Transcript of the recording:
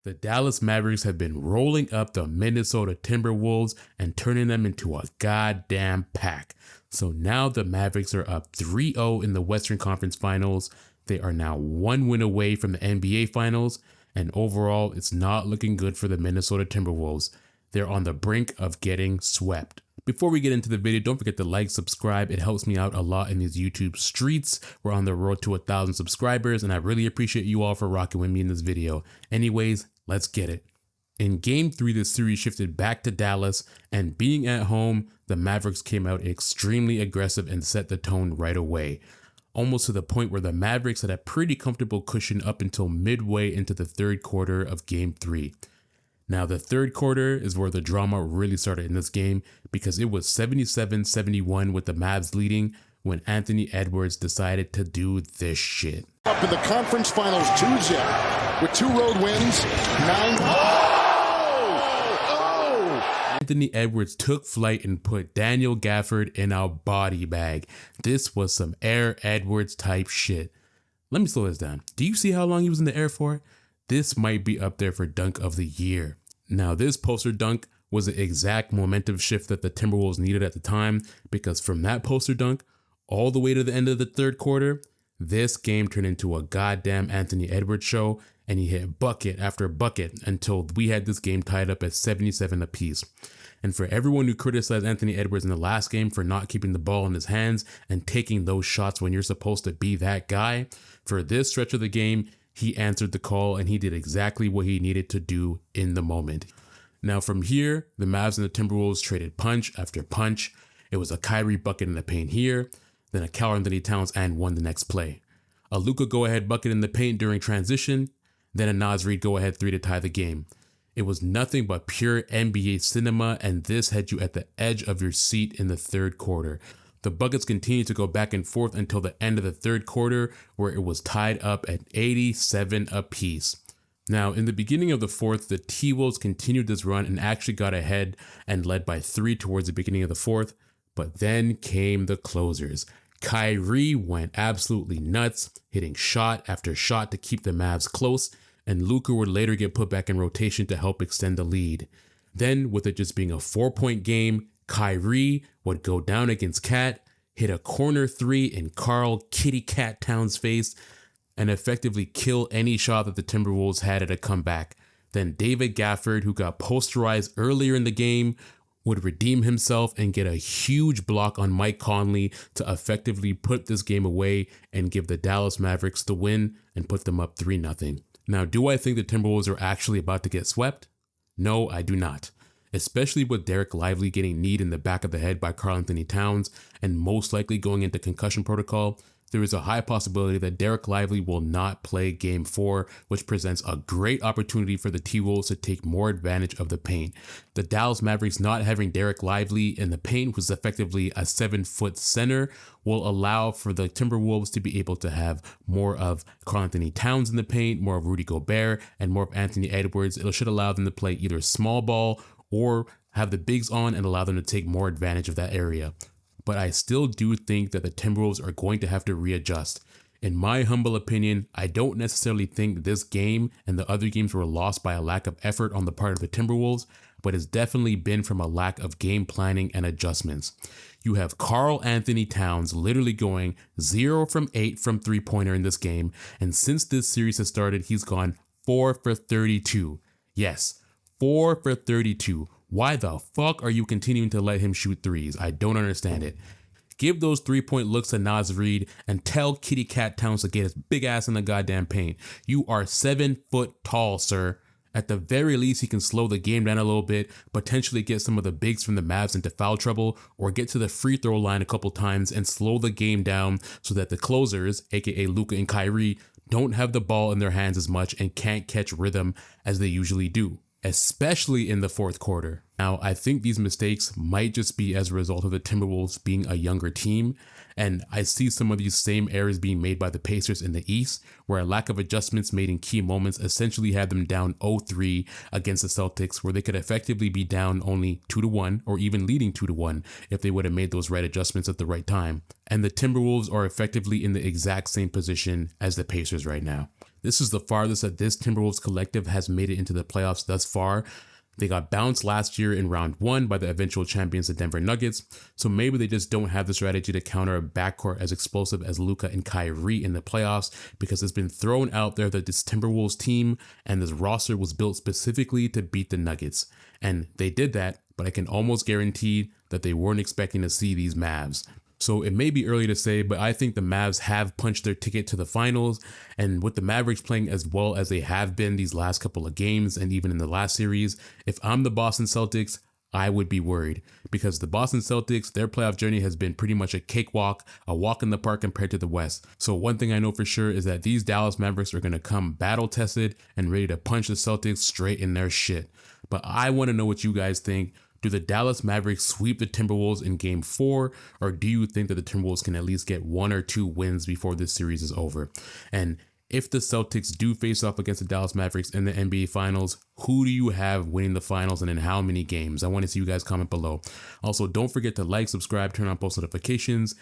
The Dallas Mavericks have been rolling up the Minnesota Timberwolves and turning them into a goddamn pack. So now the Mavericks are up 3-0 in the Western Conference Finals. They are now one win away from the NBA Finals, and overall, it's not looking good for the Minnesota Timberwolves. They're on the brink of getting swept. Before we get into the video, don't forget to like, subscribe. It helps me out a lot in these YouTube streets. We're on the road to 1,000 subscribers, and I really appreciate you all for rocking with me in this video. Anyways, let's get it. In Game 3, the series shifted back to Dallas, and being at home, the Mavericks came out extremely aggressive and set the tone right away. Almost to the point where the Mavericks had a pretty comfortable cushion up until midway into the third quarter of Game 3. Now, the third quarter is where the drama really started in this game because it was 77-71 with the Mavs leading when Anthony Edwards decided to do this shit. Up in the conference finals, 2-0 with 2 road wins, 9. Anthony Edwards took flight and put Daniel Gafford in a body bag. This was some Air Edwards type shit. Let me slow this down. Do you see how long he was in the air for? This might be up there for dunk of the year. Now, this poster dunk was the exact momentum shift that the Timberwolves needed at the time, because from that poster dunk all the way to the end of the third quarter, this game turned into a goddamn Anthony Edwards show, and he hit bucket after bucket until we had this game tied up at 77 apiece. And for everyone who criticized Anthony Edwards in the last game for not keeping the ball in his hands and taking those shots when you're supposed to be that guy, for this stretch of the game, he answered the call and he did exactly what he needed to do in the moment. Now from here, the Mavs and the Timberwolves traded punch after punch. It was a Kyrie bucket in the paint here, then a Karl-Anthony Towns and one the next play. A Luka go-ahead bucket in the paint during transition, then a Naz Reid go-ahead 3 to tie the game. It was nothing but pure NBA cinema, and this had you at the edge of your seat in the third quarter. The buckets continued to go back and forth until the end of the third quarter, where it was tied up at 87 apiece. Now, in the beginning of the fourth, the T-Wolves continued this run and actually got ahead and led by 3 towards the beginning of the fourth, but then came the closers. Kyrie went absolutely nuts, hitting shot after shot to keep the Mavs close, and Luka would later get put back in rotation to help extend the lead. Then, with it just being a 4-point game, Kyrie would go down against Cat, hit a corner 3 in Karl Kitty Cat Towns' face, and effectively kill any shot that the Timberwolves had at a comeback. Then David Gafford, who got posterized earlier in the game, would redeem himself and get a huge block on Mike Conley to effectively put this game away and give the Dallas Mavericks the win and put them up 3-0. Now, do I think the Timberwolves are actually about to get swept? No, I do not. Especially with Derek Lively getting kneed in the back of the head by Karl-Anthony Towns and most likely going into concussion protocol, there is a high possibility that Derek Lively will not play Game 4, which presents a great opportunity for the T-Wolves to take more advantage of the paint. The Dallas Mavericks not having Derek Lively in the paint, who's effectively a 7-foot center, will allow for the Timberwolves to be able to have more of Karl-Anthony Towns in the paint, more of Rudy Gobert, and more of Anthony Edwards. It should allow them to play either small ball or have the bigs on and allow them to take more advantage of that area. But I still do think that the Timberwolves are going to have to readjust. In my humble opinion, I don't necessarily think this game and the other games were lost by a lack of effort on the part of the Timberwolves, but it's definitely been from a lack of game planning and adjustments. You have Karl-Anthony Towns literally going 0 from 8 from three-pointer in this game, and since this series has started, he's gone 4 for 32. Yes, 4 for 32. Why the fuck are you continuing to let him shoot threes? I don't understand it. Give those 3-point looks to Naz Reid and tell Kitty Cat Towns to get his big ass in the goddamn paint. You are 7 foot tall, sir. At the very least, he can slow the game down a little bit, potentially get some of the bigs from the Mavs into foul trouble, or get to the free throw line a couple times and slow the game down so that the closers, aka Luka and Kyrie, don't have the ball in their hands as much and can't catch rhythm as they usually do, especially in the fourth quarter. Now, I think these mistakes might just be as a result of the Timberwolves being a younger team, and I see some of these same errors being made by the Pacers in the East, where a lack of adjustments made in key moments essentially had them down 0-3 against the Celtics, where they could effectively be down only 2-1 or even leading 2-1 if they would have made those right adjustments at the right time. And the Timberwolves are effectively in the exact same position as the Pacers right now. This is the farthest that this Timberwolves collective has made it into the playoffs thus far. They got bounced last year in round 1 by the eventual champions, the Denver Nuggets, so maybe they just don't have the strategy to counter a backcourt as explosive as Luka and Kyrie in the playoffs, because it's been thrown out there that this Timberwolves team and this roster was built specifically to beat the Nuggets. And they did that, but I can almost guarantee that they weren't expecting to see these Mavs. So it may be early to say, but I think the Mavs have punched their ticket to the finals. And with the Mavericks playing as well as they have been these last couple of games and even in the last series, if I'm the Boston Celtics, I would be worried, because the Boston Celtics, their playoff journey has been pretty much a cakewalk, a walk in the park compared to the West. So one thing I know for sure is that these Dallas Mavericks are going to come battle tested and ready to punch the Celtics straight in their shit. But I want to know what you guys think. Do the Dallas Mavericks sweep the Timberwolves in Game 4, or do you think that the Timberwolves can at least get 1 or 2 wins before this series is over? And if the Celtics do face off against the Dallas Mavericks in the NBA Finals, who do you have winning the finals and in how many games? I want to see you guys comment below. Also, don't forget to like, subscribe, turn on post notifications,